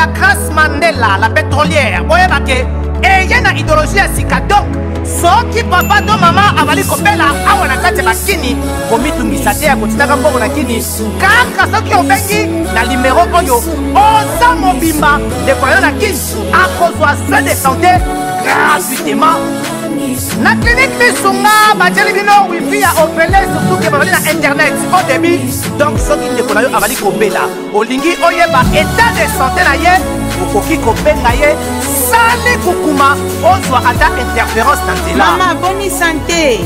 ya Grace Mandela la pétrolière boyeba ke eye na idéologie ya sika donc soki papa to mama avali kopela awa na kati bakini komitungisa te ya kotinaka mbongo na kini kaka soki obengi na limero oyo oza mobimba dekoyo na kini akozwa soin de santé gratuitement na clinique Misunga bajeli bino wifi ya opele surtout ke bavali na internet au début donc soki ndeko na yo avali kopela olingi oyeba état de santé na ye okoki kobenga ye sale kukuma ozwa ata interférence na nzela. Maman, bonne santé.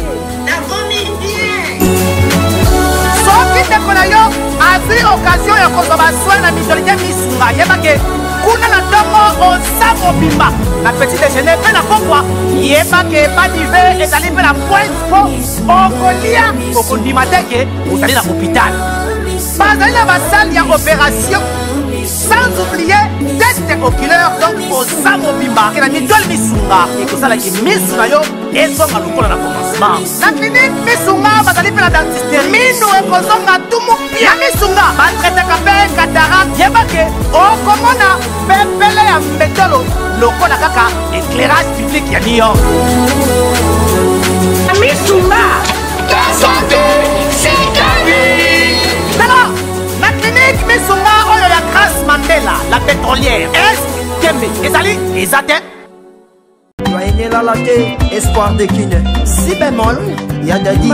soki ndeko na yo azwi occasion ya kozwa basoi na mitolike Misunga yebake kuna na ntongo oza mobimba na petit déjeuner mpe na pokwa yebake badive ezali mpe na pointe po okolia okondima teke ozali na hôpital bazali na basale ya opération sans oublier test oculaire donc oza mobimba ke na mitole Misunga ekosalaki misu na yo ezonga lokola na commencement na clinique Misunga bazali mpe na dentiste minu ekozonga tumu pia Misunga batretaka mpe cataracte yebake okomona pepele ya mbetolo lokola kaka éclairage public ya New York. Misunga santé c'est gagné. Alors na clinique Misunga oyo ya Grace Mandela la pétrolière est kembe ezali ezate Joyeux la latte, espoir de kine. Si bémol, y'a daddy.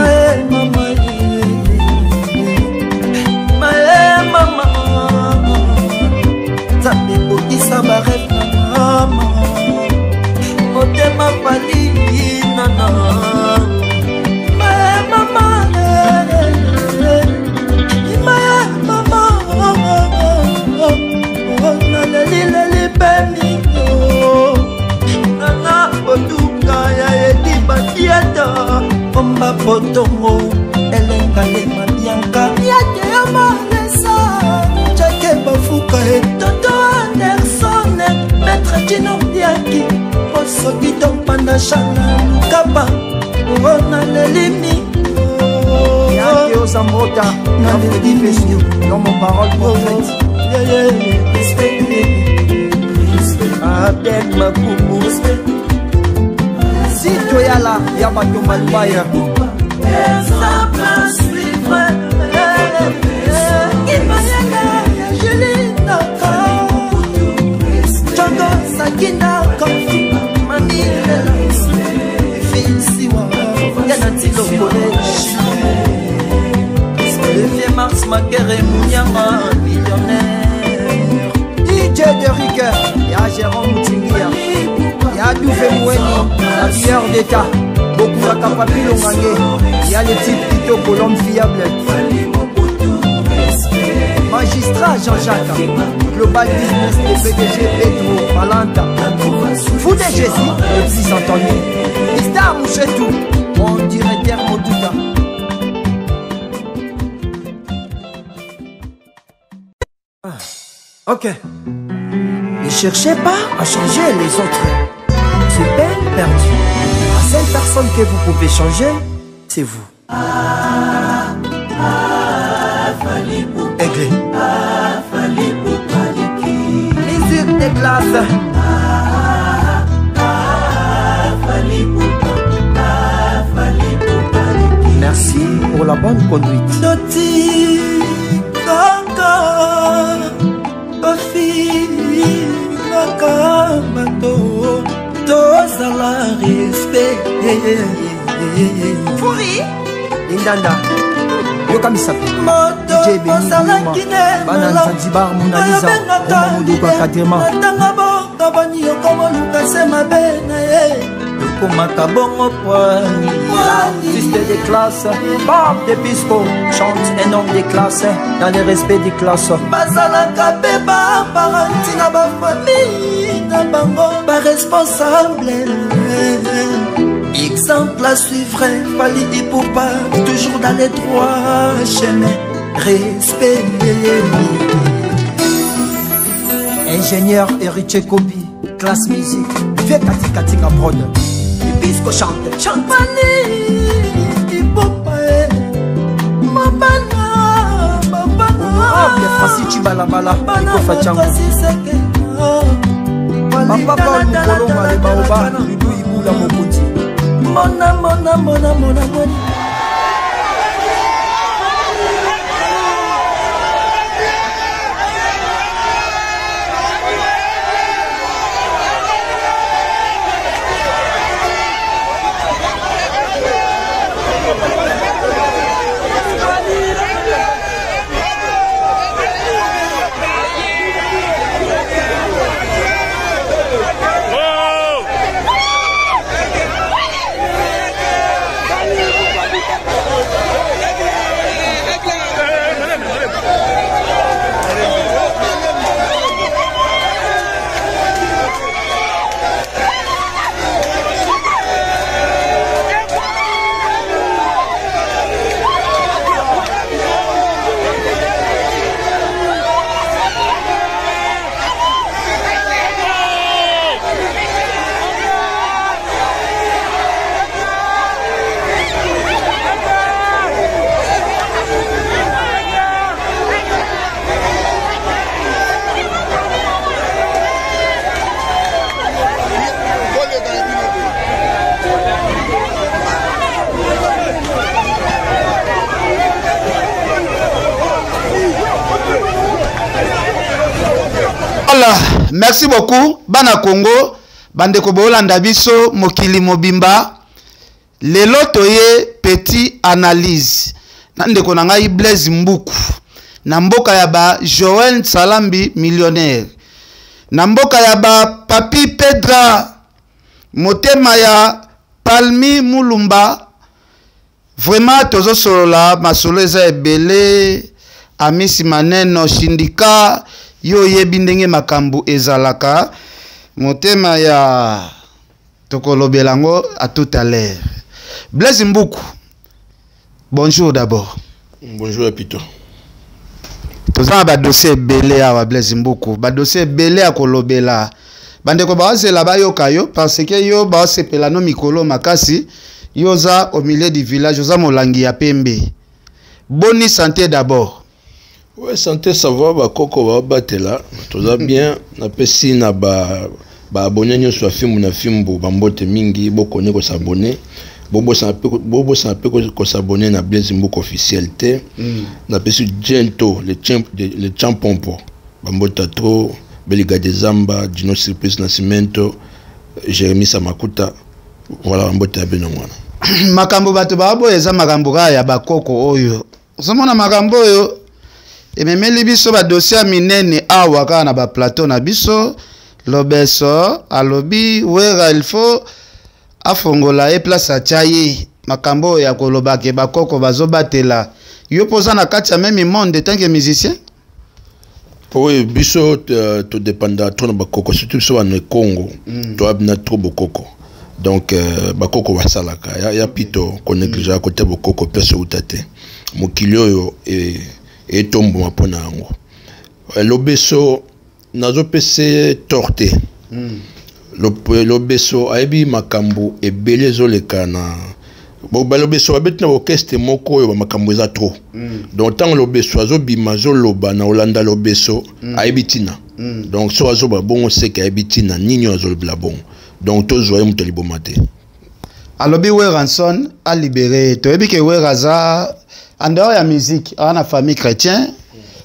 Maman, Zambi Bodisa Baref, maman. Otema Pali, nana. Maman, Lali Bemino. Nana Oduka ya edi batiata Omba potongo Elenga le mabianka Yate amalesa Jake bafuka e Toto Anderson Maître Gino Diaki Osoki Tompana Shana Lukaba Ona lelimi Yake Ozambota Nane di Fesio L'homme parole prophète Abdel Makoumou Si tu es là, y'a pas de malbaya Le 2 mars, ma guerre est mouillama, millionnaire DJ de rigueur, y'a Jérôme Moutingia, y'a Douvé Moueni, la meilleure d'état, beaucoup la capapi Longangé, y'a le type Tito Colombe fiable, magistrat Jean-Jacques, Global Business de PDG Pedro Palanta, Fou de Jésus, le fils Anthony, Mr. Mouchetou, mon directeur Motouta. Ok. Ne cherchez pas à changer les autres. C'est peine perdue. La seule personne que vous pouvez changer, c'est vous. Aiglé. Musique des classes. Merci pour la bonne conduite. Toti, Fouri Indanda Yoka Misapi DJ Beni Bana Zanzibar Mona Lisa Oma Moudouka Kadema Yokoma Kabongo Poani Fils de classe Bob de Pisco chante un homme de classe dans le respect des classes Basala Kabeba Parantina Ba famille Nabango Ba responsable Exemple à suivre Fali Ipoupa toujours dans les droits chemins Respect Ingénieur Héritier Kobi classe musique Vieux Kati Katika Prod Pisco chante Chante Fali Ipoupa Mabana Mabana Francis Chibalabala Iko Fachango Papa Paul Mukoloma le Baoba Ludo Ibula Mokuti Mona Merci beaucoup. Bana Congo, bande ko bolanda biso mokili mobimba. Lelo toye petit analyse. Nande ko ngai Blaise Mbuku. Na mboka ya ba Joël Salambi millionnaire. Na mboka ya ba Papi Pedra motema ya Palmi Mulumba. Vraiment tozo solola masolo eza ebele amisi maneno shindika yo yebi ndenge makambu ezalaka motema ya tokolobelango à tout à l'heure. Blaise Mbuku, bonjour d'abord. Bonjour Pito. Tozana ba dossier belé à Blaise Mbuku, ba dossier belé à kolobela. Bande ko ba zela ba yoka yo parce que yo ba sepela no mikolo makasi yoza au milieu du village yoza molangi ya pembe. Bonne santé d'abord. Ouais, santé ça va ba koko ba batela. Toza bien na pesi na ba abonné nyo so film na filmbo ba mbote mingi boko ne ko s'abonner. Bobo sa pe ko s'abonner na Blaise Mbuku officialité. Na pesi Gento le champompo. Ba mbota trop Beliga Zamba, Dino Surprise Nascimento, Jérémy Samakuta. Voilà mbote ya beno mwana. Makambo bato babo eza makambo ya bakoko oyo. Osomona makambo oyo ememeli biso ba dossier minene awa kana ba plateau na biso lobeso alobi wera il faut afongola e place a chaye makambo ya koloba ke bakoko bazobatela yo poza na kati ya même monde tant que musicien. Oui, biso to dépenda trop na bakoko surtout so na Congo to abna trop bakoko. Donc bakoko wasalaka ya pito ko néglige côté bakoko pese utate mokilio yo et tombo mapona yango lobeso nazo pese torte lobeso aibi makambo ebele zolekana bo balobeso babetna orchestre moko yo makambo za trop donc tant lobeso azo bimazo loba na Olanda lobeso aibi tina donc so azo ba bongo seka aibi tina ninyo azo bla bon donc to zoye mutali bomate alobi Weranson a libéré to ebi ke Weraza en dehors de la musique, on a une famille chrétienne,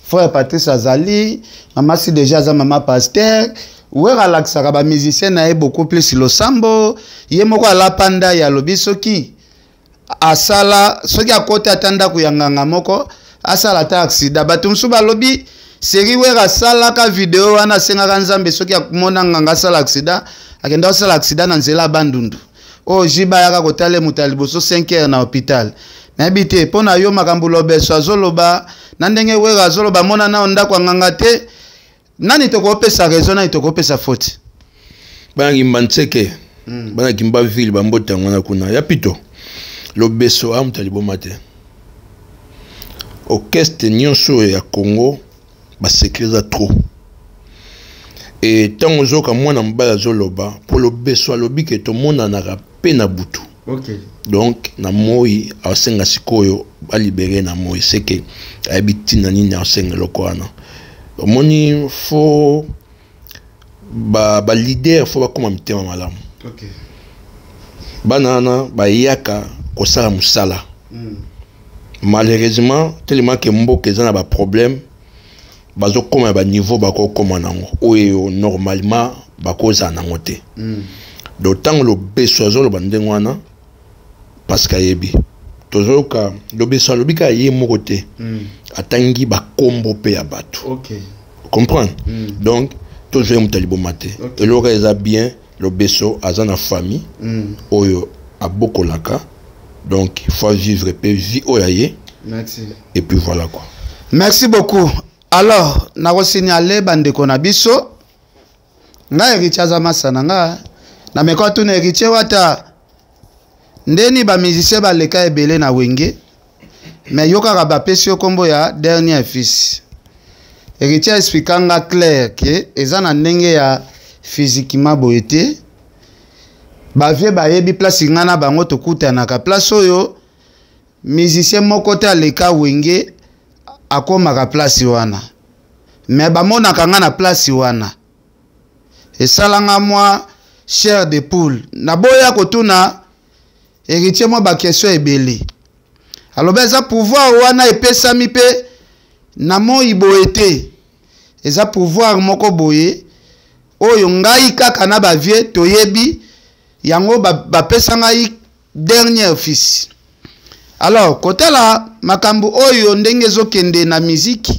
frère Patrice Azali, maman si déjà za maman pasteur, ou relaxa ba musicien na beaucoup plus le sambo, yé moko ala panda ya lobi soki asala soki akote atanda kuyanganga moko asala ta accident batumsu ba lobi seri wera sala ka video wana senga kanzambe soki akumona nganga sala accident akenda sala accident na nzela bandundu o jiba yaka kotale mutaliboso 5 heures na hôpital. Nabite pona yo makambo lobeso azoloba na ndenge wera azoloba mona na onda kwa nganga te nani tokopesa raison na tokopesa faute bana kimbanseke bana kimba ville bambota ngana kuna ya pito lobeso amtali bomate orchestre nyonso ya Congo ba sécuriser trop et tango zoka mwana mbala zoloba pour lobeso alobi ke to mona na rapé na butu. OK. Donc na moi asenga sikoyo ba libérer na moi c'est que habiti na nini asenga lokwana omoni fo ba leader faut bakoma mitema malamu. OK. Banana ba yaka ko sala musala. Malheureusement tellement que mboka ezana ba problème bazo koma ba niveau bako koma nango oyo normalement bako za nango te. D'autant le besoin le bandengwana parce qu'ayebi tozoka le besoin le bika yé mokote atangi ba kombo pe ya bato. OK. Comprendre? Donc toujours mutalibo maté. Et le reza bien le besoin azana famille oyo abokolaka. Donc il faut vivre pe vie oyaye. Merci. Et puis voilà quoi. Merci beaucoup. Alors, na ko signaler bande ko na biso. Na héritier Zamasana nga. Na meko tu na héritier wata. Ndeni ba musicien ba leka ebele na wenge. Mais yoka ba pesi kombo ya dernier fils. Héritier expliquanga clair que ezana ndenge ya physiquement boyete. Ba vie ba yebi place ngana bango to kutana ka place oyo musicien moko te aleka wenge akomaka place wana. Mais ba mona kanga na place wana. Esalanga moi chair de poule. Na boya kotuna héritier mo ba question ebele. Alors beza pouvoir wana epesami pe na mo iboete. Eza pouvoir moko boye oyo ngai kaka na ba vie toyebi yango ba pesa ngai dernier fils. Alors côté là makambu oyo ndenge zokende na musique.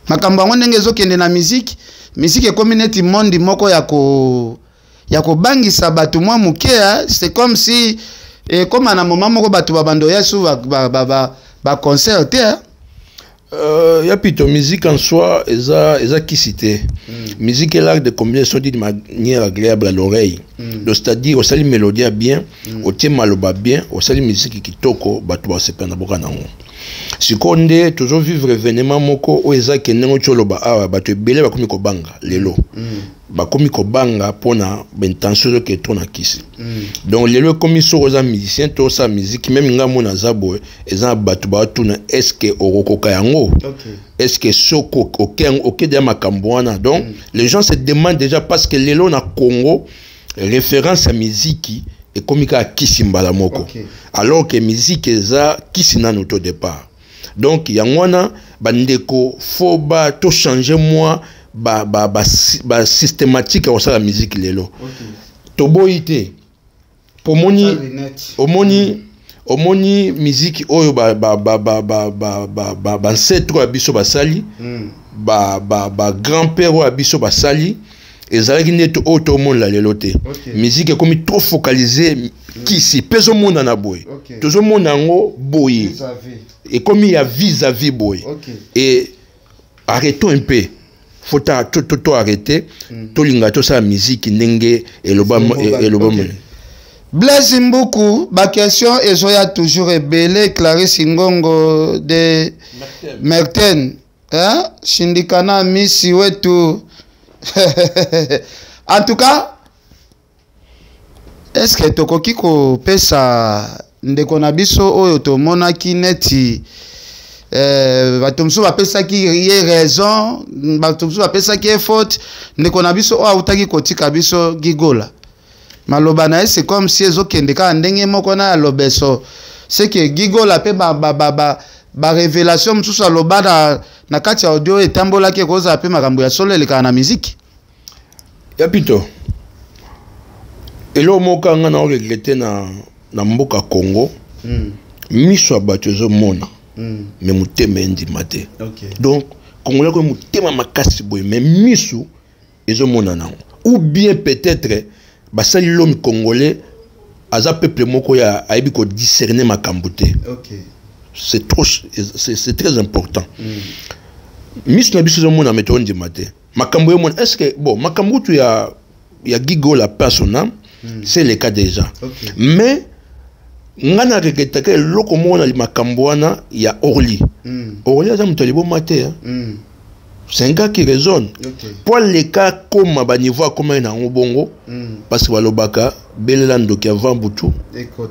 Makambu ngo ndenge zokende na musique ekomi neti monde moko ya ko bangisa batu mwa mukea. C'est comme si comme na moment moko batu babando yesu ba concert te. Ya plutôt musique en soi eza kisité. Musique est l'art de combinaison d'une manière agréable à l'oreille. Donc c'est-à-dire au sali mélodie bien, au tient maloba bien, au sali musique qui toko batu ba sepena boka nango. Sikonde toujours vivre événement moko o eza kenengo choloba awa batu ebele bakomi ko banga lelo. Bakomi ko banga pona bentension que tona kisi. Donc lelo komi so oza musicien to sa musique même ngamo na zabo eza batu ba tuna est-ce que orokoka yango? Est-ce que soko OK de makambo wana? Donc les gens se demandent déjà parce que lelo na Congo référence à musique et comme ka kisimbala moko. Alors que musique eza kisina no au départ. Donc yangwana bandeko faut ba to changer moi ba systématique au la musique lelo. Toboité pomoni omoni musique oyo ba ancêtre abiso basali ba grand-père abiso basali ezalaki neto auto monde la lelote. Musique est comme trop focalisée kisi peso monde na boy. Toujours monde ngo boy. Et comme il y a vis-à-vis boy. Et arrêtons un peu. Faut tout arrêter. Tout linga tout ça musique nenge et le bam. Blaise Mbuku, ma question est toujours ébélée. Clarisse Ngongo de Merten. Hein? Shindikana Misi Wetu. En tout cas, est-ce que tokoki ko pesa ndeko na biso oyo to mona ki neti batumsu ba pesa ki ye raison batumsu ba pesa ki faute ndeko na biso o utaki kotika biso gigola maloba na c'est comme si ezokende ka ndenge moko na lobeso c'est que gigola pe ba révélation msusu aloba na kati audio etambola ke koza pe makambo ya solo eleka na musique ya pito elo moka nga na regrette na mboka Congo miso abatu mona mais mutema ndima te. Donc Congolais ko mutema makasi boy mais miso ezomona nango ou bien peut-être basali l'homme congolais aza peuple moko ya aibi ko discerner makambo te. C'est très important. Miss na biso mona meto ndima te. Makambo yo mona est-ce que bon makambo tu ya gigo la persona c'est le cas déjà. Mais ngana reketaka loko mona li makambo wana ya Orly. Orly aza mutalibo mate. C'est un gars qui raisonne. Pour les cas comme ba niveau comme na ngobongo parce que balobaka belelando ki avant butu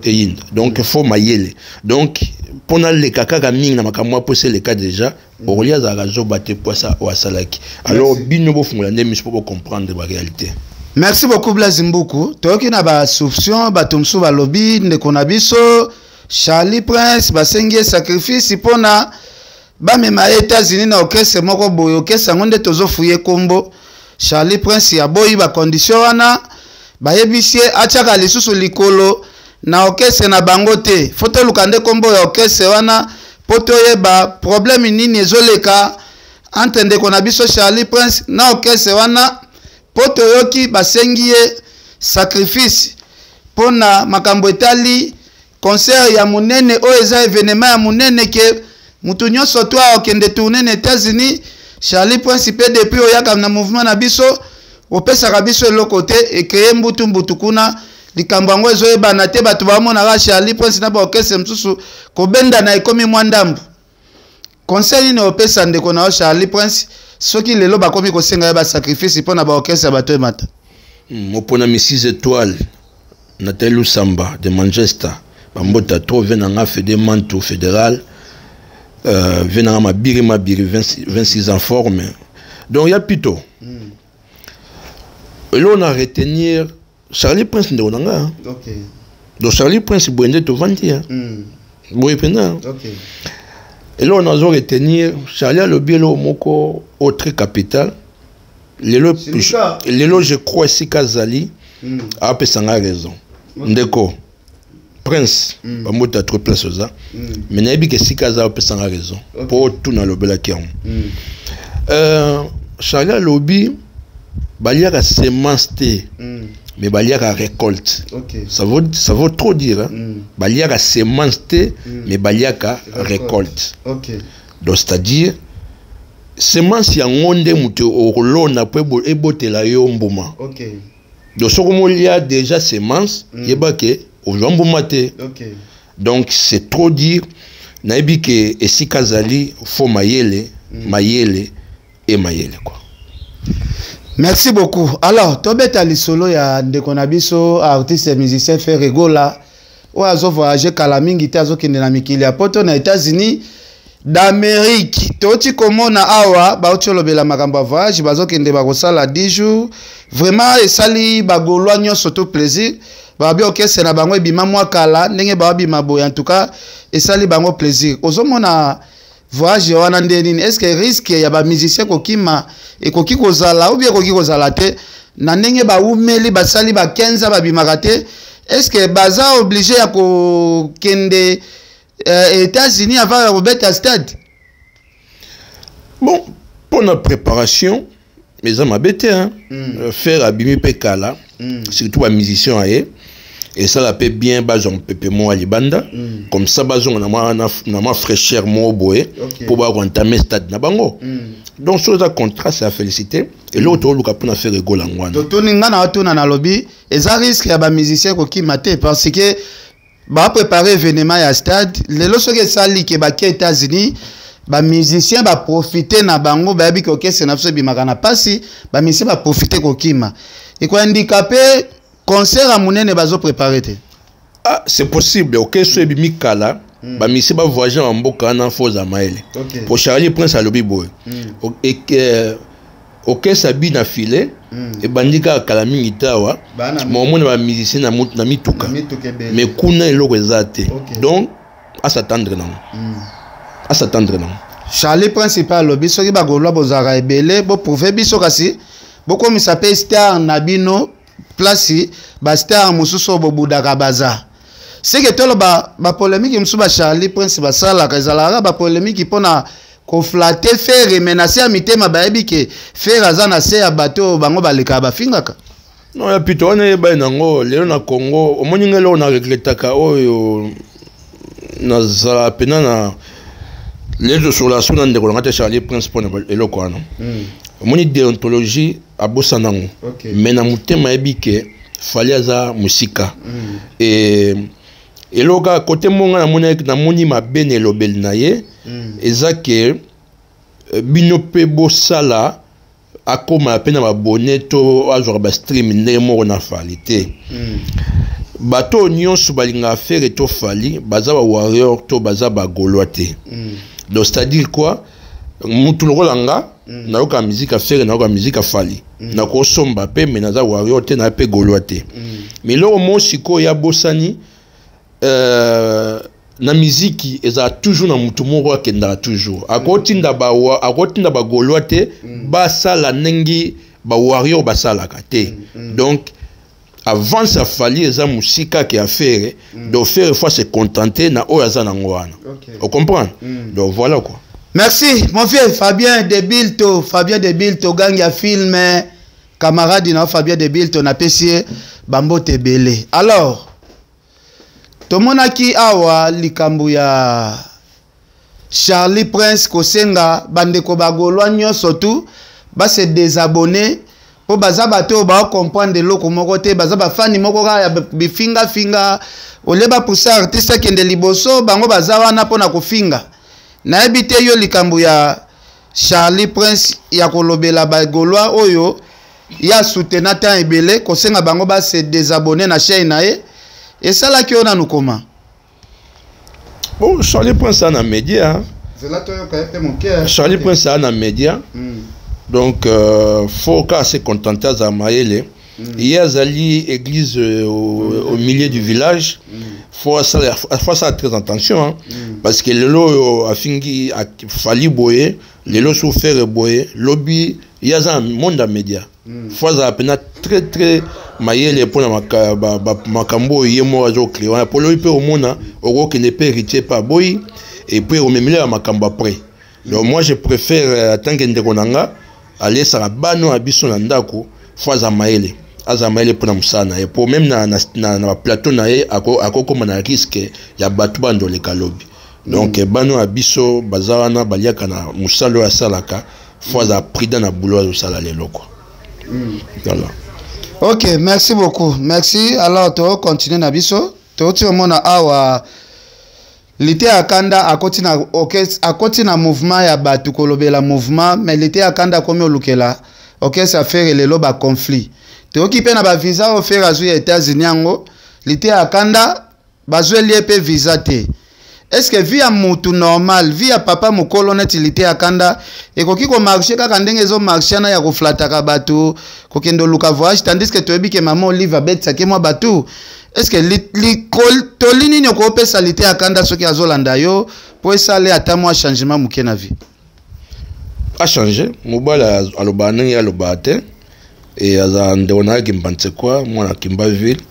et yin. Donc il faut mayele. Donc pendant les kaka mingi na makambo poser le cas déjà Aurélia Zarazo batté pour ça ou Salaki. Alors bino bo fungola ndemi pour comprendre la réalité. Merci beaucoup Blazimbuku. Toki na ba soupçon batumsu ba lobby ndeko na biso Charlie Prince basengie sacrifice pona ba mema États-Unis na okese moko boyo okese ngonde tozo fuye kombo Charlie Prince ya boyi ba condition wana ba yebisie achaka lisusu likolo na okese na bango te foto lukande kombo ya okese wana poto yeba problème nini ezoleka entende ko na biso Charlie Prince na okese wana poto yoki basengie sacrifice pona makambo etali concert ya munene o eza événement ya munene ke mutu nyonso to okende tourner na États-Unis Charlie Prince pe depuis oyaka na mouvement na biso opesaka biso eloko te ekeye mbutu kuna likambo yango ezoyebana te bato bamonaka Charlie Prince na baokese mosusu kobenda na ekomi mwa ndambu conseil nini opesa ndeko na Charlie Prince soki lelo bakomi kosenga ya basacrifice mpo na baokese bato emata mopona mi 6 étoiles Nathalie Lusamba de Manchester bambota to venanga fede manto fédéral venanga mabiri 26 en forme donc ya pito là on a retenir Charlie Prince de onanga OK donc Charlie Prince boende to vandi boye pena OK et là on a retenir Charlie a le bielo moko autre capital lelo je crois si Kazali a pesanga raison ndeko Prince bamota trop place oza mais nabi que si Kazali a pesanga raison pour tout na lobela kiam Charlie a lobby baliaka semence te mais baliaka récolte ça veut trop dire hein? Baliaka semence te mais baliaka récolte donc c'est-à-dire semence ya ngonde mutu olona po ebotela yo mbuma donc ce comme il y a déjà semence yeba ke ozambuma te donc c'est trop dire naibi ke esika zali fo mayele et mayele quoi. Merci beaucoup. Alors, tobeta lisolo ya ndeko na biso artiste et musicien fait rigola. O azo voyager kala mingi te azo kende na mikili ya poto na États-Unis d'Amérique. Toti komona awa ba otolobela makambo voyage bazo kende ba kosala 10 jours. Vraiment esali ba golwa nyonso to plaisir. Ba bi okese na bango ebima mwa kala ndenge ba bima boy en tout cas esali bango plaisir. Ozomona voyage wana ndeni est-ce que risque ya ba musicien kokima et koki kozala ou bien koki kozala te na ndenge ba umeli basali ba 15 ba bimaka te est-ce que baza obligé ya ko kende États-Unis avant Robert Stade bon pour notre préparation mais ça m'a bêté hein faire abimi pekala surtout ba musicien aye et ça la paie bien bazon pepe mo alibanda comme ça bazon na ma fraîcheur mo boé pour ba entamer stade na bango donc sur ça contrat c'est à féliciter et l'autre luka pour faire rigolo ngwana to ninga na tuna na lobby et ça risque ya ba musicien ko kimate parce que ba préparer événement ya stade lelo soke sali ke ba ke États-Unis ba musicien ba profiter na bango ba bi ko kese na fso bi makana pasi ba musicien ba profiter ko kima et ko handicapé concert à monene bazo préparer te ah c'est possible OK so ebi mikala ba misi ba voyager en mboka na foza maele pour Charlie Prince à lobi boy et que OK sabi na filet et bandika kala mingi tawa mo mona ba musicien na mituka mais kuna eloko ezate donc à s'attendre non Charlie principal lobi soki ba golwa bozara ebele bo prouver biso kasi boko misape star na bino place ba star mususu bobudaka baza c'est que tolo ba polémique musu ba Charlie Prince ba sala kazala ba polémique pona ko flatter faire menacer à mitema ba ebike faire azana se ya bateau bango baleka ba fingaka non ya pito on e ba nango lelo na Congo omoningelo na regretaka oyo na za pena na les sur la sous ndeko ngate Charlie Prince pona eloko ano moni déontologie abosa nango mais na mutema ebike fali aza musika et eloka côté monga na moni mabene lobel na ye ezake bino pe bosala akoma pena ba boneto azwa ba stream ndenge moko na falite bato nyonso balinga faire to fali baza ba warrior to baza ba goloate donc c'est-à-dire quoi mutu langa na yoka musique à faire na yoka musique à fali na ko somba pe mais naza warrior te na pe goloate mais lo mo siko ya bosani na musique eza toujours na mutu moko akenda toujours akotinda ba goloate ba sala nengi ba warrior ba sala kate donc avant ça fallait eza musika qui a faire donc faire fois se contenter na oyaza na ngwana on comprend donc voilà quoi. Merci mon vieux Fabien Debilto gang ya film camarade na Fabien Debilto na pesier bambo tebele. Alors tomonaki awa likambu ya Charlie Prince kosenga bandeko bagolwa nyonso tu ba se désabonner po baza bato ba comprendre loko moko te baza ba fani moko ya bifinga finga oleba pousser artiste kende liboso bango baza wana pona kofinga na ebite yo likambu ya Charlie Prince ya kolobela bagolwa oyo ya soutenir temps ebele kosenga bango ba se désabonner na chaîne na ye et ça là qui on a nous comment bon Charlie Prince a na média Charlie Prince a na média donc faut qu'à se contenter à Maëlle il y a Zali église au milieu du village faut ça très attention parce que le lot a fini a fallu boyer le lot souffert boyer lobby il y a un monde à média faut ça peine très Maëlle pour makambo yemo azo client pour lui peut au monde au qui ne peut hériter pas boy et puis au même là makambo après donc moi je préfère attendre ndekonanga aller ça bano abiso na ndako fois à Maëlle pour musana et pour même na plateau na ye akoko na risque ya batu bando le kalobi donc bano abiso bazana baliaka na musalo ya salaka fois à prida na boulot sala lelo quoi. Voilà. OK, merci beaucoup. Merci. Alors to continuer na biso to ti mona awa Lité akanda akoti na mouvement ya batu kolobela mouvement mais lité akanda komi olukela OK ça fait le loba conflit te occupé na ba visa au faire azu États-Unis ngo lité akanda bazwe lié visa te est-ce que via mutu normal via papa mukolo neti lité akanda ekoki ko marcher kaka ndenge zo marcher na ya ko flataka batu ko kendo luka voyage tandis que toyebi ke maman Olive abetsa ke moi batu. Est-ce que tolini nyoko pesa lité akanda soki azolanda yo po sale ata moi changement muke na vie a changé mobala alobane ya lobate et aza ndona kimbanse quoi moi na Kimbaville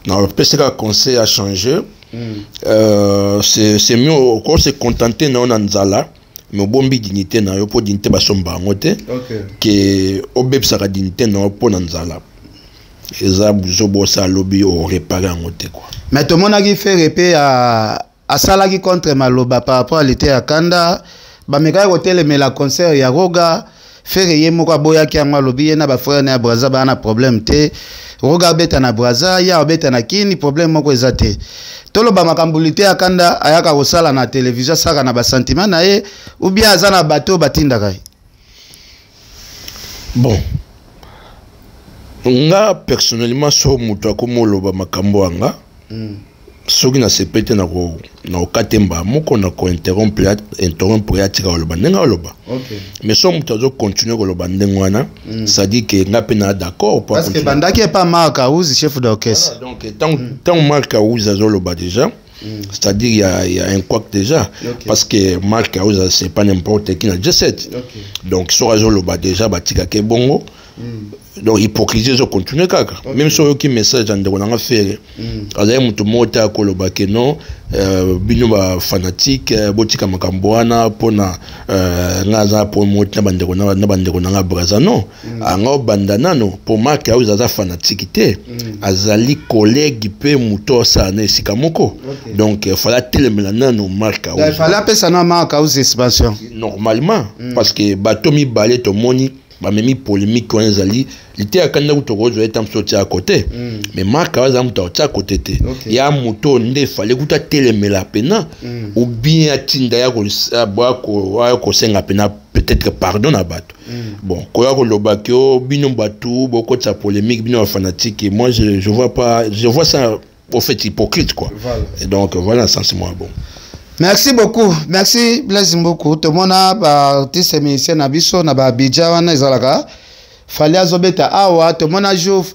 na pesa conseil a changé c'est mieux encore se contenter na on nzala mais bombi dignité na yo po dignité basomba ngote que obebsa ka dignité na po na nzala eza buzobo sa lobby au réparer en côté quoi. Mais tout le monde a fait répé à salaki contre maloba par rapport à l'été à Kanda ba meka hôtel mais la concert ya Roga faire yemo kwa boya ki angwa lobby na ba frère na Braza ba na problème te Roga beta na Braza ya beta na kini problème moko ezate tolo ba makambulité à Kanda ayaka kosala na télévision saka na ba sentiment na ye ou bien azana bateau batinda kai. Bon nga personnellement so mutu akomoloba makambo anga soki na sepete na okatemba moko na ko interrompre ya tika oloba ndenga oloba mais so mutu azo continuer koloba ndenga wana ça dit que nga pe na d'accord parce que bandaki pas Marc Aouz chef d'orchestre donc tant Marc Aouz azo loba déjà c'est-à-dire il y a un quoi déjà parce que Marc Aouz c'est pas n'importe qui na J7 donc so azo loba déjà batika ke bongo donc hypocrisie zo continue kaka même si yo ki message ande konanga faire azaya mutu mota koloba ke non bino ba fanatique botika makambo wana pona ngaza promote na bande konanga braza non anga banda nano pour Marc Aouz aza fanatique te azali collègue pe muto sa na esika moko donc fala telemela nano Marc Aouz il fallait appeler ça na Marc Aouz expansion normalement parce que batomi balé to moni ba memi polémique on ezali lité akanda kutokozo etam sorti à côté mais Marc Aouz am sorti à côté te ya muto nde fallait kuta telemela pena ou bien atinda ya ko senga pena peut-être pardon na bato bon ko ya ko lobakio bino batu boko tsa polémique bino fanatique et moi je vois pas je vois ça au fait hypocrite quoi voilà. Et donc voilà sens moi bon Merci beaucoup. Merci Blaise beaucoup. Tout le monde a artiste musicien na biso na ba Abidjan wana ezalaka. Fallait azobeta awa tout le monde a jour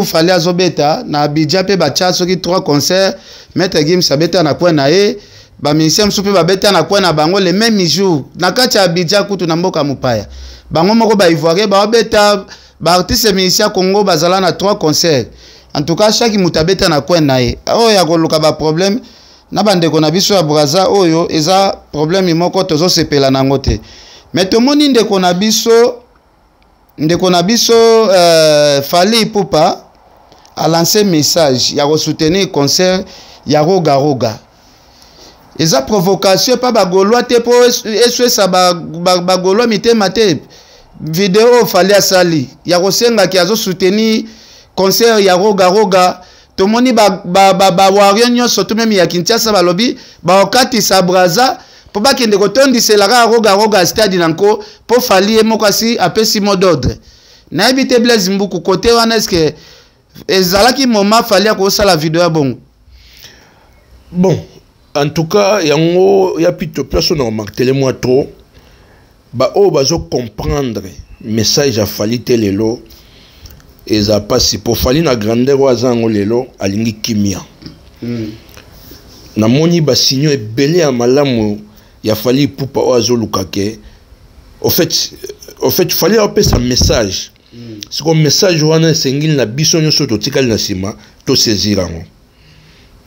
fallait azobeta na Abidjan pe ba cha soki 3 concerts Maître Gims sabeta na kwa na e ba musicien msupe ba beta na kwa na bango le même jour na kati ya Abidjan kutu na mboka mupaya. Bango moko ba ivoirien ba beta ba artiste musicien Congo bazala na 3 concerts. En tout cas chaque mutabeta na kwa na e. Oh ya koluka ba problème na bandeko na biso ya Braza oyo eza problème moko tozo sepela nango te. Mais to moni ndeko na biso Fally Ipupa a lancé message ya ko soutenir concert ya Roga Roga. Eza provocation pa bagolwa te po eswesa bagolwa mitema te. Vidéo Fally asali ya ko senga ki azo soutenir concert ya Roga Roga. To moni ba wario nyonso to meme ya Kinshasa balobi ba okatisa Braza po bakende kotondisela ka Roga Roga stade nanko po Fally moko asi apesi mot d'ordre na ebite Blaise Mbuku côté wana eske ezalaki moment Fally akosala vidéo ya bongo. Bon, en tout cas yango ya pito personne ne remarque moi trop ba o bazo comprendre message à Fally telelo. Et ça passe pour Fally na grandeur wazango lelo alingi kimia. Na moni ba signo e belé à malamu ya Fally Ipupa oazo lukake. Au fait Fally a appelé sa message. C'est comme message wana sengil na biso nyoso to tikali na sima to saisirango.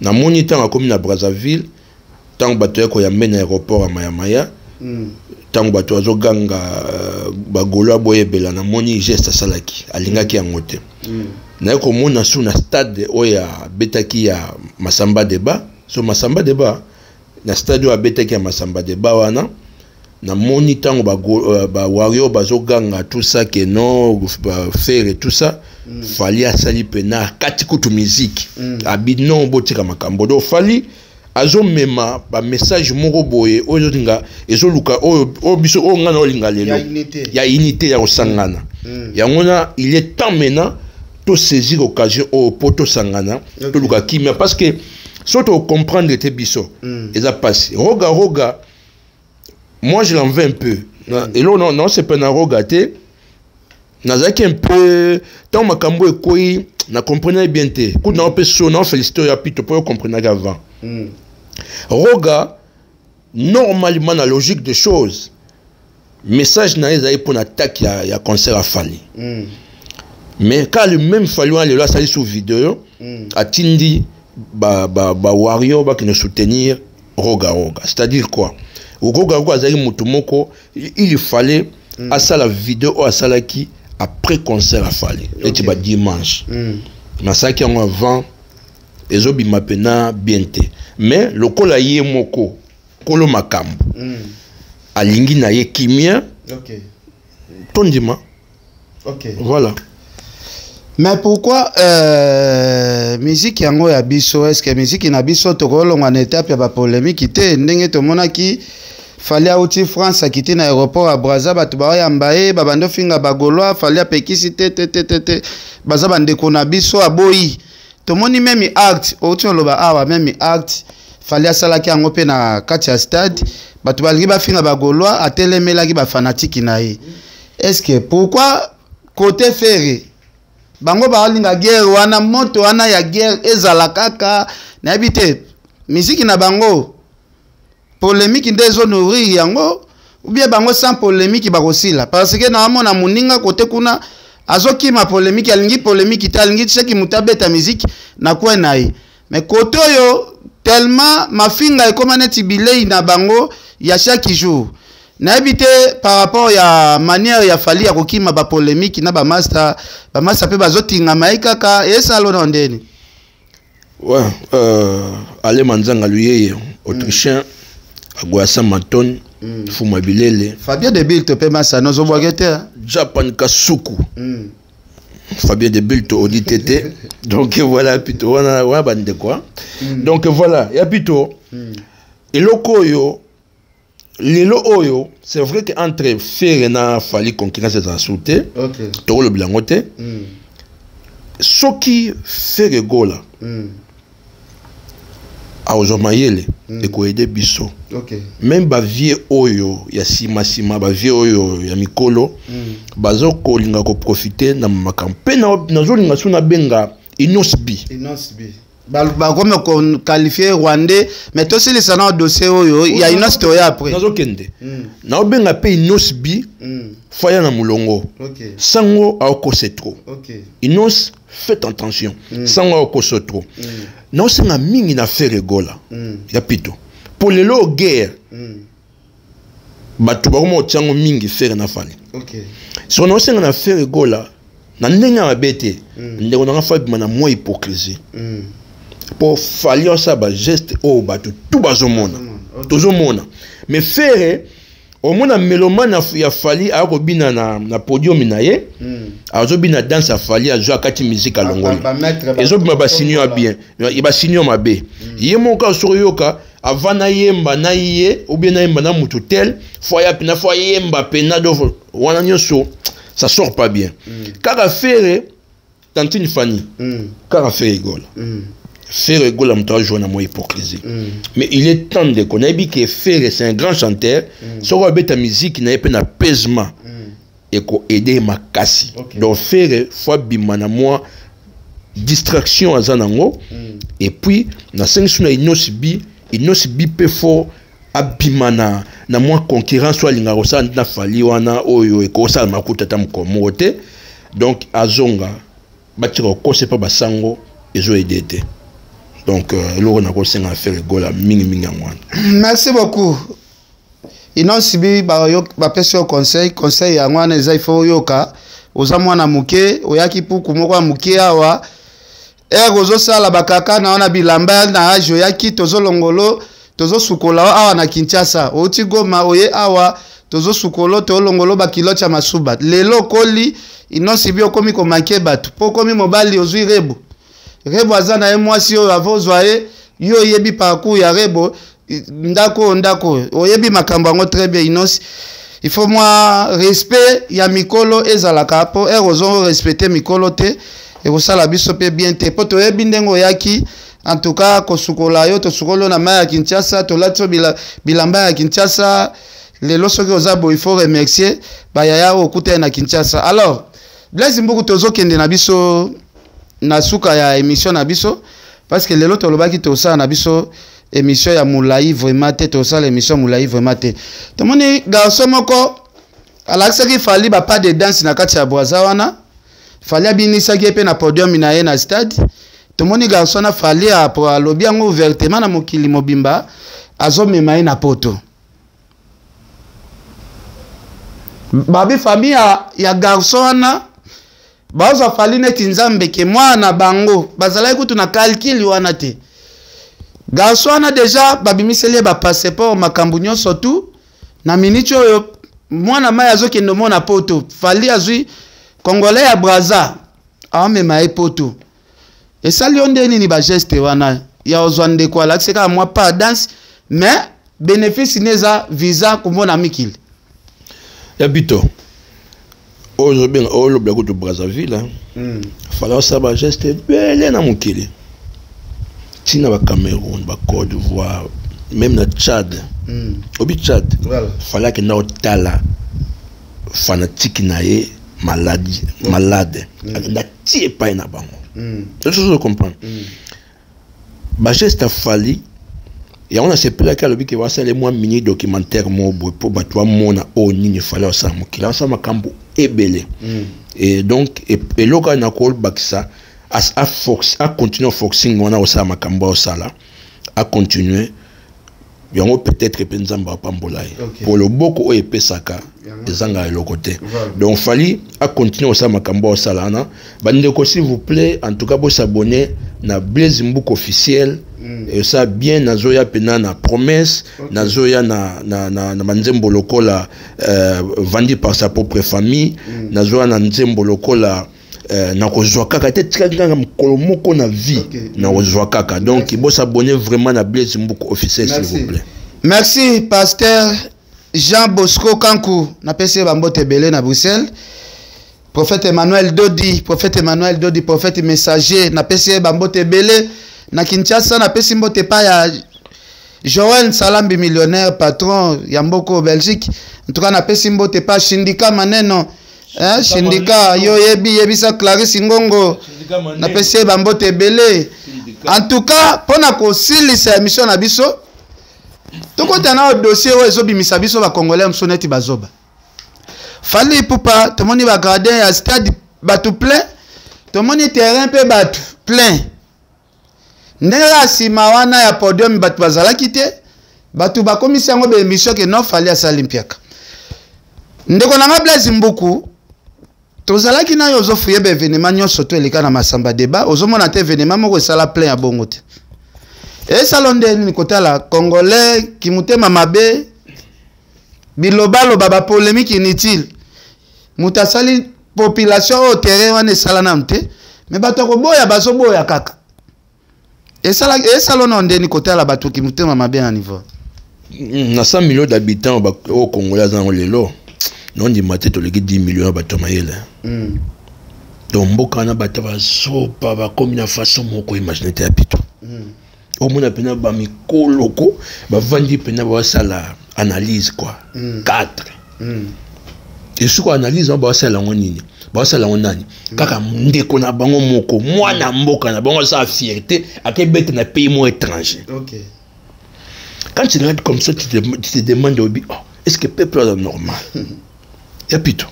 Na moni tanga komi na Brazzaville, tanga bato yako ya mena aéroport à Mayamaya. Tango bato azoganga bagolo boyebela na moni geste salaki alingaki yango te na ko mona su na stade oya betaki ya Masamba Deba so Masamba Deba na stade oya betaki ya Masamba Deba wana na moni tango ba wario bazoganga tout ça que non faire et tout ça Fally asali pena kati kutu musique abino botika makambo do Fally azo mema ba message moko boye oyo tinga ezo luka o biso o ngana olinga lelo ya unité ya osangana ya ngona il est temps maintenant to saisir occasion au poto sangana to luka kimia parce que surtout comprendre te biso et ça passe Roga Roga moi je l'en veux un peu et là non c'est pas na Roga te nazaki un peu tant makambo ekoi na comprenait bien te ku na pe so na féliciter ya pito pour comprendre avant Roga, normalement, la logique des choses, message n'a pas pour l'attaque, il y a concert à Fally. Mais quand le même Fally, il a sali sur vidéo, a Tindi, Wario, qui nous soutenir Roga Roga. C'est-à-dire quoi? Roga Roga, il fallait à ça la vidéo à Salaki après concert à Fally. Et tu vas dimanche. Mais ça qui est avant. Ezobi mapena biente mais lokola ye moko kolo makambo alingi na ye kimia tondima voilà. Mais pourquoi musique yango ya biso est-ce que musique na biso to kolonga na étape ya ba polémique te ndenge to monaki Fally auti France akiti na aéroport à Brazza batu ba yambaye babando finga bagolwa Fally apekisi te baza bandeko na biso aboyi. To moni même acte auti loba awa même acte Fally asalaki yango pe na kati ya stade batu balingi bafinga bagolwa atelemelaki ba fanatique na ye. Est-ce que pourquoi côté ferré bango balinga guerre wana moto wana ya guerre ezala kaka na habite musique na bango polémique ndezo nourrir yango ou bien bango sans polémique bakosila parce que na mona muninga côté kuna azoki ma polémique alingi polémique italingi tseki mutabeta musique na kwa nae mais koto yo tellement mafinga ekoma neti bilei na bango ya chaque jour na ebité par rapport ya manière ya Fally ya kokima ba polémique na ba master pe bazotinga maikaka esalo na ndeni ouais ale manzanga luyeye autrichien agwasa maton fuma bilele Fabien Debil to pe masa nozo bwagete Japan Kasuku Fabien Debil to oditete donc voilà plutôt on bande quoi donc voilà ya plutôt eloko yo lelo oyo c'est vrai que entre faire na Fally concurrence za sauté to le blangote soki faire gola aozomayele ekoyede biso même bavie oyo ya sima bavie oyo ya mikolo bazokolinga koprofite na makambo mpe nazolinga so nabenga inosbi bakome koqualifie rwandais mais tosilisa na dossier oyo ya inos toya après nazokende naobenga mpe inosbi faya na mulongo sango aokose tro inos faites attention sango aokose tro naosenga mingi na faire egola ya pito pour lelo guerre bato bakoma otiango mingi faire na fali so naosenga na faire egola na ndenge ya mabe te ndeko nanga fa bima na mwa hypocrisie pour fali osa ba geste oyo bato tu tozomona mais faire omona melomane ya fali akobina na podium na ye azobina danse ya fali azo akati musique alongoli ezobima basinio ya bien basinio mabe ye moko asoroyoka avana yemba na ye ou bien na yemba na mutu tel foya pina foya yemba pena do wana nyonso ça sort pas bien kaka faire tantine fani kaka faire egola faire egola mutu jouer na mo hypocrisie mais il est temps de connaître que faire c'est un grand chanteur so ko beta musique na epena pesement et ko aider makasi donc faire fois bima na moi distraction azanango et puis na sensu na inosbi pe fort abimana na moi concurrence soit linga rosa na fali wana oyo e ko sa makuta tam komo te donc azonga batiko ko c'est pas basango ezo aider. Donc, l'on a commencé à faire le goal à mingi. Merci beaucoup. Inon sibi ba pesi conseil ya ngwana eza ifo yoka oza mwana muke oyaki puku moko muke awa gozo sala bakaka na wana bilamba na ajo yaki tozo longolo tozo sukola awa na Kinshasa oti Goma oye awa tozo sukolo to longolo ba kilo cha masuba lelo koli inon sibi okomi ko manke batu pokomi mobali ozui rebo azana ye mwasi oyo avozwa ye yo yebi parcours ya rebo ndako oyebi makambo yango très bien inos il faut moi respect ya mikolo ezalaka po ozo respecter mikolo te ekosala biso pe bien te po toyebi ndengo yaki en tout cas kosukola yo tosukolo na maya Kinshasa tolatso bilamba ya Kinshasa lelo soki ozabo il faut remercier bayaya okuta na Kinshasa. Alors Blaise Mbuku tozokende na biso na suka ya émission na biso parce que lelo tolobaki tosa na biso émission ya Moulaï vraiment te tosa l'émission Moulaï vraiment te tomoni garçon moko alaksaki fali ba pas de danse na kati ya Bwaza wana fali abinisaki pe na podium na ye na stade tomoni garçon na fali apo alobi yango ouvertement na mokili mobimba azomema ye na poto babi famille ya garçon wana baza fali neti nzambe ke mwana bango bazala ekutu na calcul wana te garçon wana déjà babimiseli ba passeport makambu nyonso tu na minute oyo mwana mai azokende mona poto fali azui congolais ya Brazza amema e poto esali onde nini ba geste wana ya ozwande kwa lakseka mwa pas danse mais bénéfice neza visa kumona mikili ya bito ozo bien olo blago de Brazzaville fallait savoir geste belé na mukili tina ba Cameroun ba Côte d'Ivoire même na Tchad obi Tchad fallait que na otala fanatique na ye malade na tie pa na bango je comprends ba geste fallait et on a se plaît qu'à l'objet que va les mois mini documentaire mo pour batwa mona o nini fallait ça mukila ça makambo ebele et donc et loka na call bakisa a continuer foxing on a aussi makambo sala a continuer yango peut-être penzamba pambolai pour le boko o epesaka ezanga le côté donc fali a continuer aussi makambo sala na bandeko s'il vous plaît en tout cas vous s'abonner na Blaise Mbuku officiel et ça bien nazoya pena na promesse nazoya na manzembo lokola vendu par sa propre famille nazoya na nzembo lokola na kozwa kaka te tikanga mukolo moko na vie na kozwa kaka donc il faut s'abonner vraiment na Blaise Mbuku officiel s'il vous plaît. Merci pasteur Jean Bosco Kankou na pesi bambote belé na Bruxelles. Prophète Emmanuel Dodi, prophète messager na pesi bambote belé na Kinshasa na pesi mbote pa ya Joël Salambi millionnaire patron ya mboko Belgique en tout cas na pesi mbote pa Shindika Maneno Shindika yo yebisa Clarisse Ngongo na pesi ba mbote belé en tout cas pona ko silisa émission na biso tokota na dossier o ezobimisa biso ba congolais msoneti bazoba Fali Ipupa tomoni ba gradin ya stade batu plein tomoni terrain pe batu plein ndela sima wana ya podium batu bazalaki te batu bakomisi yango be émission ke non Fali asali mpiaka ndeko nanga Blaise Mbuku tozalaki na yo ozofuye be événement nyonso to eleka na masamba débat ozomona te événement moko esala plein ya bongo te esalonde ni kotala congolais kimutema mabe bilobalo baba polémique inutile mutasali population au terrain wana esala na mte mais bato ko boya bazo boya kaka esalona ndeni kotala bato kimutema mabe na niveau na 100 millions d'habitants au Congolais dans lelo non di maté to leki 10 millions bato mayele donc mboka na bato bazopa ba comme na façon moko imaginer te apito au mona pena ba mikoloko ba vandi pena ba sala analyse quoi 4 et ce qu'on analyse on ba sala ngonini ba sala ngonani kaka ndeko na bango moko mwana mboka na bango sa fierté akebete na pays mo étranger. OK. Quand tu regardes comme ça tu te demandes oh, est-ce que peuple est normal? Ya pito.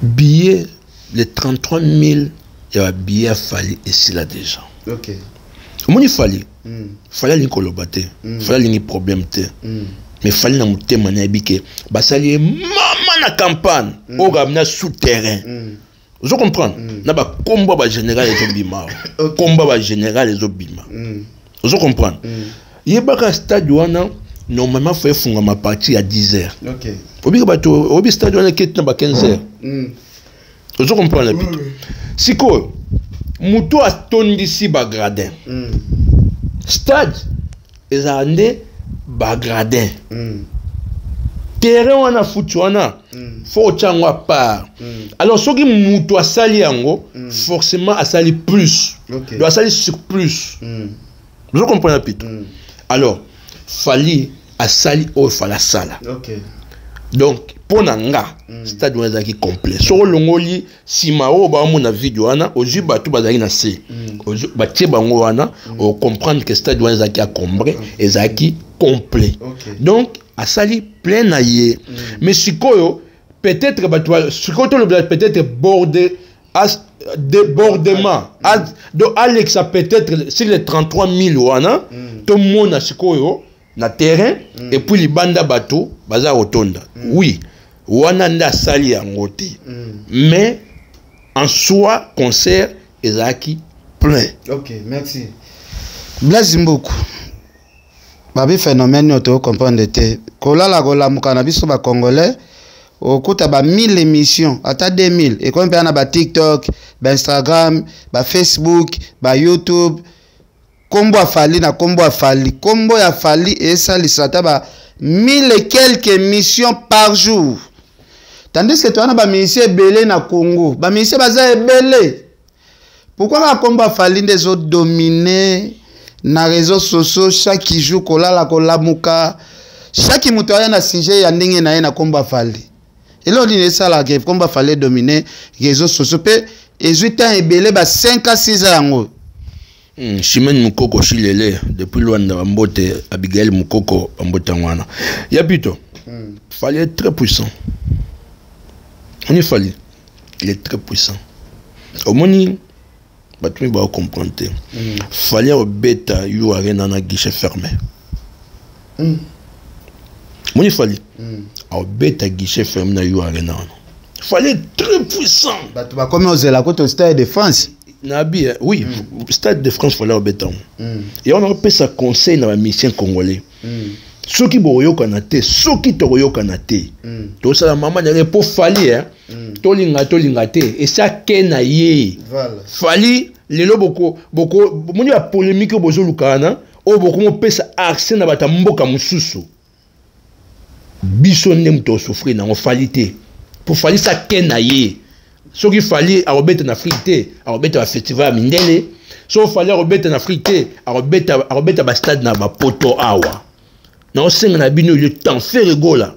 Billet les 33 000 il y a billet Fali ici là déjà. OK. Comment il fallait? Fallait l'inko lobate. Fallait l'inko problème te. Mais fallait na mutema na bike. Basali mama na campagne. Au gamna souterrain. Vous comprenez? Na ba combat ba général les obima. Combat ba général les obima. Vous comprenez? Yebaka stade wana normalement faut funga ma partie à 10h. OK. Obi bato obi stade wana ket na ba 15h. Vous comprenez la bito? Siko muto atondisi ba gradin. Stade ezande ba gradin. Terrain wana futu wana faut changwa part. Alors soki muto asali yango forcément asali plus. Doit asali sur plus. Vous comprenez pito? Alors Fali asali o fala sala. OK. Donc pour nanga stade wana zaki complet so longoli simao ba mo na video wana oji batu bazaki na se oji batie bango wana o comprendre que stade wana zaki a comblé et zaki complet. Donc asali plein na ye mais sikoyo peut-être batu sikoto le peut-être bordé débordement donc Alex a peut-être sur les 33 000 wana tout le monde a sikoyo na terrain et puis les banda bateau baza rotonda. Oui wana nda sali yango te mais en soi concert ezaki plein. OK, merci. Blaise Mbuku babi phénomène auto comprendre te kolala kolamuka na biso ba congolais okuta ba 1000 émissions ata 2000 et comme na ba TikTok, ba Instagram, ba Facebook, ba YouTube kombo afali na kombo afali kombo ya Fali esa lisata ba 1000 et quelques émissions par jour tandis que toi na ba ministère belé na Congo ba ministère baza belé pourquoi ba kombo afali des autres dominés na réseaux sociaux chaque jour kolala kolamuka chaque mutoya na sujet ya ndenge na ye na kombo afali et là on dit ça la grève kombo afali dominer réseaux sociaux pe ezuita ebelé ba 5 à 6 ans. Chimène Mukoko Chilele depuis Luanda Mbote Abigail Mukoko Mbote wana. Yabito. Fallait être très puissant. On y fallait. Il est très puissant. Au moni batumi ba comprendre. Fallait au bêta yu arena na guichet fermé. Moni fallait. Au bêta guichet fermé na yu arena. Fallait être très puissant. Batu ba comme aux la côte stade de France. Nabi, oui, Stade de France fallait au béton. Et on a fait ça conseil dans la mission congolais. Ceux qui boyo kanate, ceux qui toroyo kanate. Tout ça la maman n'avait pas fallu hein. Tolingate et ça kenaye. Fali les lo boko moni a polémique bozo lukana o boko mo pesa accès na bata mboka mususu. Biso nem to souffrir na on falité. Pour fali ça kenaye. Ce qu'il fallait à Robert en Afrique, à Robert à festival Mindele, so fallait rebeta en Afrique rebeta ba stade na ba poto awa na osenga na bino il est temps faire rigola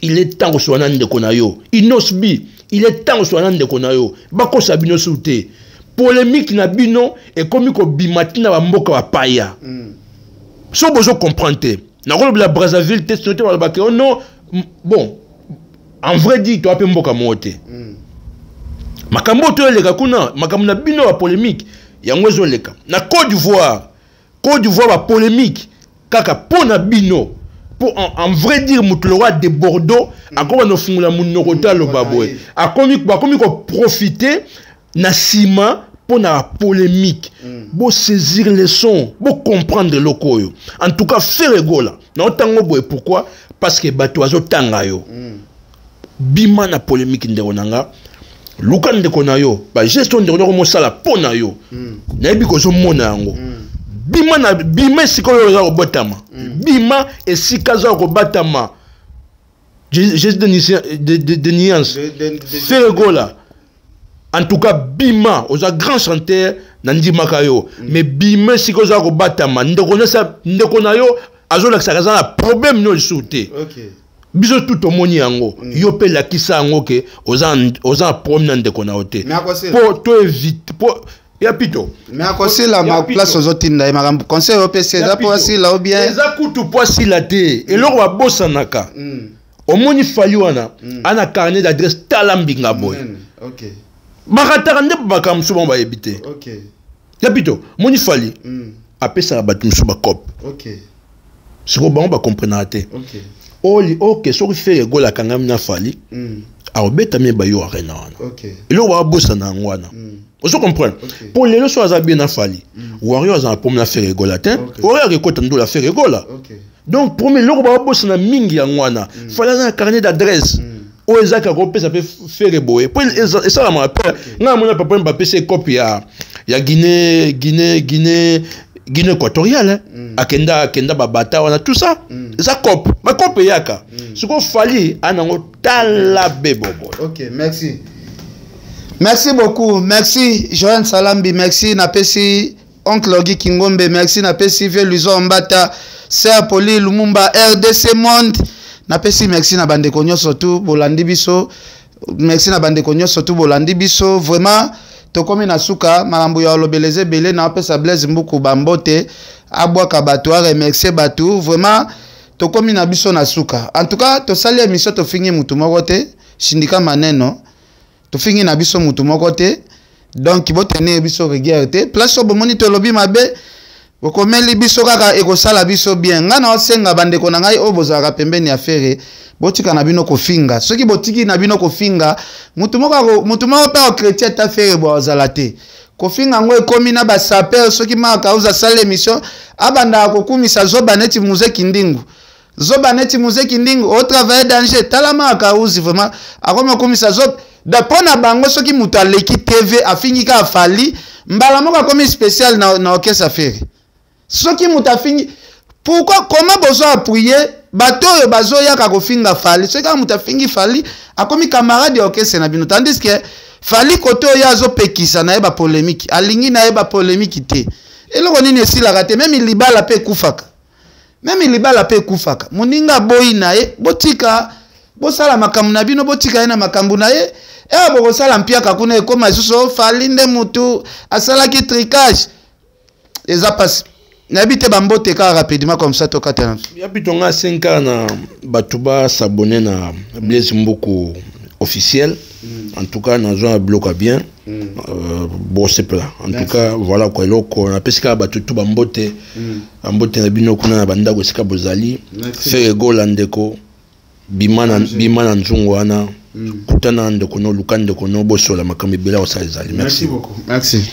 il est temps so na ndeko na yo inosbi il est temps so na ndeko na yo bako sa bino souté polémique na bino et comme ko bimati na ba mboka ba paya so bozo comprendre na rôle la Brazzaville test noté ba ba oh non bon en vrai dit toi pe mboka moté makambo to leka kuna makambo na bino ba polémique yango zo leka na Côte d'Ivoire ba polémique kaka pona bino pour en vrai dire mutu le roi de Bordeaux akoma no fungula munokota lo baboy akomi ko profiter na sima pona polémique bo saisir les sons bo comprendre le koyo en tout cas faire rigola na otango boy pourquoi parce que bato azo tanga yo bima na polémique ndeko nanga luka ndeko na yo ba gestion ndeko ko mosala pona yo na yebi ko zo mona yango bima sikoyo za robotama bima esika za robatama juste de nuance faire rigola en tout cas bima aux grands chanteurs nandi makayo mais bima sikoyo za robatama ndeko na yo azo la sakaza na problème no sauter OK biso tout au moni yango yo pe la kisa yango ke oza problème ndeko na ote pour to éviter pour ya pito mais à cause la ma place aux autres na makambo conseil au PC za pour si là ou bien eza kutu pour si la té et loko ba bosanaka au moni fayuana ana carnet d'adresse talambinga boy OK bakataka nde bakam souvent ba éviter OK ya pito moni fali apesa ba tumso ba cop OK siko ba comprendre té OK oli OK so fait rigola kanga na fali arobeta me ba yo arena wana OK elo ba bosana ngwana vous comprenez pour les leçons à bien afali warriors en pour me faire rigola warriors écoute ndo la faire rigola donc pour me le ba bosana mingi ya ngwana fala na carnet d'adresse o ezaka ko pesa pe faire boye pour et ça la me rappelle nga mona papa Mbappé c'est copie ya Guinée équatoriale akenda babata wana tout ça ça cop ma cop yaka ce qu'on fali anango tala bebobo. OK merci beaucoup merci Joël Salambi merci napesi oncle Ogi Kingombe merci napesi Veluzo Mbata Sir Poli Lumumba RDC Monde napesi merci na bande konyo surtout bolandi biso merci na bande konyo surtout bolandi biso vraiment tokomi na suka makambo ya lobeleze belé na pesa Blaise Mbuku bambote abwaka bato a remercier bato vraiment tokomi na biso na suka en tout cas to sali émission to fingi mutu moko te shindika maneno to fingi na biso mutu moko te donc bo tenir biso rigueur te place so bomoni to lobi mabe bokomeli biso kaka ekosala biso bien nga na osenga bandeko na ngai obozaka pembeni affaire botika na bino kofinga soki botiki na bino kofinga mutu moko pa chrétien ta faire bozala te kofinga ngo ekomi na ba saper soki maka uza sala émission abanda kokumisa zoba neti muzeki ndingu au travail danger talama ka uzi vraiment akoma komisa zoba d'après na bango soki mutu aleki TV afingi ka afali mbala moko komi spécial na orchestre affaire soki mutu afingi pourquoi comment besoin appuyer bato yo bazo yaka kofinga fali soki ka mutu afingi fali akomi camarade de orchestre na bino tandis que fali koto yo azo pekisa na eba polémique alingi na eba polémique te eloko nini esilaka te même libala pe kufaka moninga boyi na ye botika bosala makambo na bino botika ye na makambo na ye bokosala mpiaka kuna ekoma lisusu fali nde mutu asalaki tricage eza pasi nayebi te bambote kaka rapidement comme ça tokatana yabi tonga 5 ans na bato basabone na Blaise Mbuku officiel en tout cas na zone bloca bien bon c'est plat en tout cas voilà quoi loko na pesika bato tout bambote na bino kuna na bandako sika bozali faire gola ndeko bimana nzungu wana kutana ndeko no lukande kono bosola makambi bela osalizali merci beaucoup merci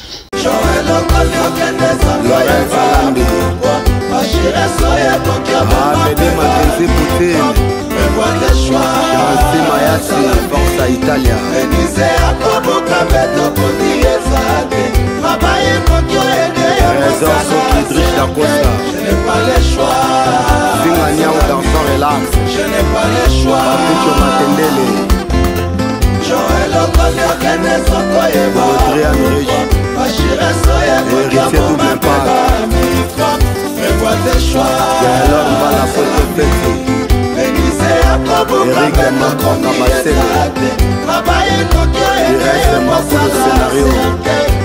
Italia. Je n'ai pas le choix. Je n'ai pas le choix. Joël Okolia Kene Sokoyeba. Mafia double impact. Yellow Mbala Photo Petit. Eric Mako Kabasele. Il reste Mako le scénario.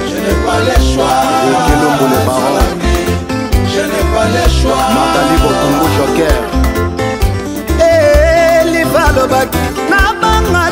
Je n'ai pas les choix. Ekilombo le baron. Je n'ai pas les choix. Matali Bokongo Joker. Livalo baki na banga